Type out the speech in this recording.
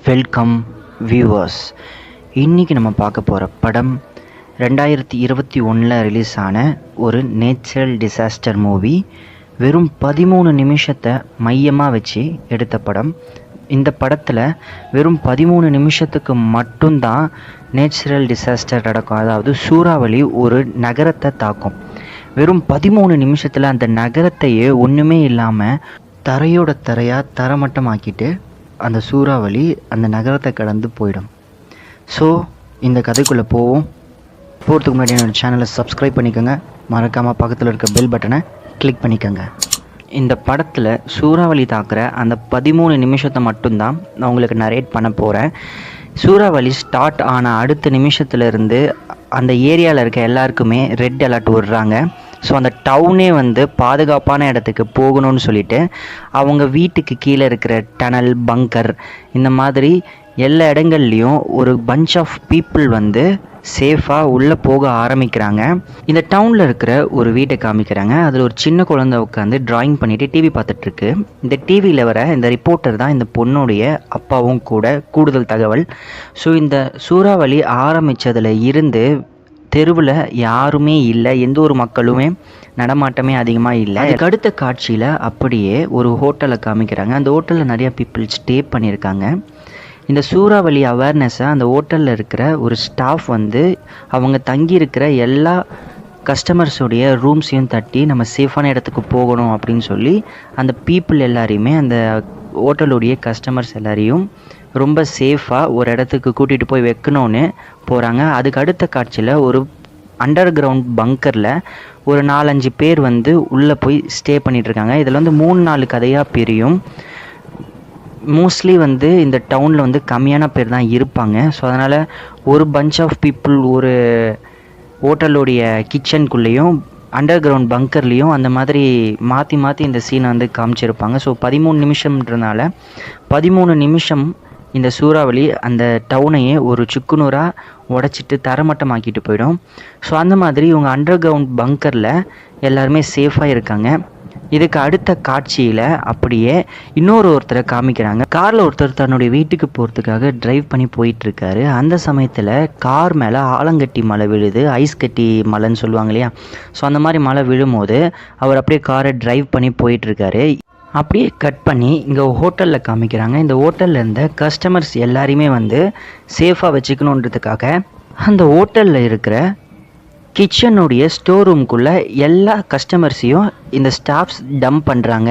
Welcome viewers. இன்றைக்கி நம்ம பார்க்க போகிற படம் 2021 ரிலீஸ் ஆன ஒரு நேச்சுரல் டிசாஸ்டர் மூவி. வெறும் 13 நிமிஷத்தை மையமாக வச்சு எடுத்த படம். இந்த படத்தில் வெறும் 13 நிமிஷத்துக்கு மட்டும்தான் நேச்சுரல் டிசாஸ்டர் நடக்கும். அதாவது சூறாவளி ஒரு நகரத்தை தாக்கும். வெறும் 13 நிமிஷத்தில் அந்த நகரத்தையே ஒன்றுமே இல்லாமல் தரையோட தரையாக தரமட்டமாக்கிட்டு அந்த சூறாவளி அந்த நகரத்தை கடந்து போயிடும். ஸோ இந்த கதைக்குள்ளே போகிறதுக்கு முன்னாடி என்னோடய சேனலை சப்ஸ்கிரைப் பண்ணிக்கோங்க. மறக்காமல் பக்கத்தில் இருக்க பெல் பட்டனை கிளிக் பண்ணிக்கோங்க. இந்த படத்தில் சூறாவளி தாக்குற அந்த 13 நிமிஷத்தை மட்டும்தான் நான் உங்களுக்கு நரேட் பண்ண போகிறேன். சூறாவளி ஸ்டார்ட் ஆன அடுத்த நிமிஷத்துலேருந்து அந்த ஏரியாவில் இருக்க எல்லாருக்குமே ரெட் அலர்ட் விடுறாங்க. ஸோ அந்த டவுனே பாதுகாப்பான இடத்துக்கு போகணும்னு சொல்லிட்டு அவங்க வீட்டுக்கு கீழே இருக்கிற டனல், பங்கர், இந்த மாதிரி எல்லா இடங்கள்லையும் ஒரு பஞ்ச் ஆஃப் பீப்புள் சேஃபாக உள்ளே போக ஆரம்பிக்கிறாங்க. இந்த டவுனில் இருக்கிற ஒரு வீட்டை காமிக்கிறாங்க. அதில் ஒரு சின்ன குழந்தை உட்காந்து டிராயிங் பண்ணிவிட்டு டிவி பார்த்துட்ருக்கு. இந்த டிவியில் வர இந்த ரிப்போர்ட்டர் தான் இந்த பொண்ணுடைய அப்பாவும் கூட. கூடுதல் தகவல், ஸோ இந்த சூறாவளி ஆரம்பித்ததில் இருந்து தெருவில் யாருமே இல்லை, எந்த ஒரு மக்களுமே நடமாட்டமே அதிகமாக இல்லை. அதுக்கு அடுத்த காட்சியில் அப்படியே ஒரு ஹோட்டலை காமிக்கிறாங்க. அந்த ஹோட்டலில் நிறையா பீப்புள் ஸ்டே பண்ணியிருக்காங்க. இந்த சூறாவளி அவேர்னஸை அந்த ஹோட்டலில் இருக்கிற ஒரு ஸ்டாஃப் அவங்க தங்கியிருக்கிற எல்லா கஸ்டமர்ஸுடைய ரூம்ஸையும் தட்டி நம்ம சேஃபான இடத்துக்கு போகணும் அப்படின்னு சொல்லி அந்த பீப்புள் எல்லாரையுமே, அந்த ஹோட்டலுடைய கஸ்டமர்ஸ் எல்லாரையும் ரொம்ப சேஃபாக ஒரு இடத்துக்கு கூட்டிகிட்டு போய் வைக்கணும்னு போகிறாங்க. அதுக்கு அடுத்த காட்சியில் ஒரு அண்டர் கிரவுண்ட் பங்கரில் ஒரு 4-5 பேர் உள்ளே போய் ஸ்டே பண்ணிகிட்ருக்காங்க. இதில் 3-4 கதையாக பிரியும். மோஸ்ட்லி இந்த டவுனில் கம்மியான பேர் தான் இருப்பாங்க. ஸோ அதனால் ஒரு பஞ்ச் ஆஃப் பீப்புள் ஒரு ஹோட்டலுடைய கிச்சனுக்குள்ளேயும் அண்டர் கிரவுண்ட் பங்கர்லேயும் அந்த மாதிரி மாற்றி மாற்றி இந்த சீனை காமிச்சிருப்பாங்க. ஸோ 13 நிமிஷம்ன்றனால 13 நிமிஷம் இந்த சூறாவளி அந்த டவுனையே ஒரு சுக்குநூறாக உடச்சிட்டு தரமட்டமாக்கிட்டு போயிடும். ஸோ அந்த மாதிரி இவங்க அண்டர் கிரவுண்ட் பங்கரில் எல்லாருமே சேஃபாக இருக்காங்க. இதுக்கு அடுத்த காட்சியில் அப்படியே ஒருத்தரை காமிக்கிறாங்க. காரில் ஒருத்தர் தன்னுடைய வீட்டுக்கு போகிறதுக்காக டிரைவ் பண்ணி போயிட்டுருக்காரு. அந்த சமயத்தில் கார் மேலே ஆலங்கட்டி மழை விழுது. ஐஸ் கட்டி மழைன்னு சொல்லுவாங்க இல்லையா? ஸோ அந்த மாதிரி மழை விழும்போது அவர் அப்படியே காரை டிரைவ் பண்ணி போயிட்டுருக்காரு. அப்படியே கட் பண்ணி இங்கே ஹோட்டலில் காமிக்கிறாங்க. இந்த ஹோட்டலில் இருந்த கஸ்டமர்ஸ் எல்லாரையுமே சேஃபாக வச்சுக்கணுன்றதுக்காக அந்த ஹோட்டலில் இருக்கிற கிச்சனுடைய ஸ்டோர் ரூம்குள்ளே எல்லா கஸ்டமர்ஸையும் இந்த ஸ்டாஃப்ஸ் டம்ப் பண்ணுறாங்க.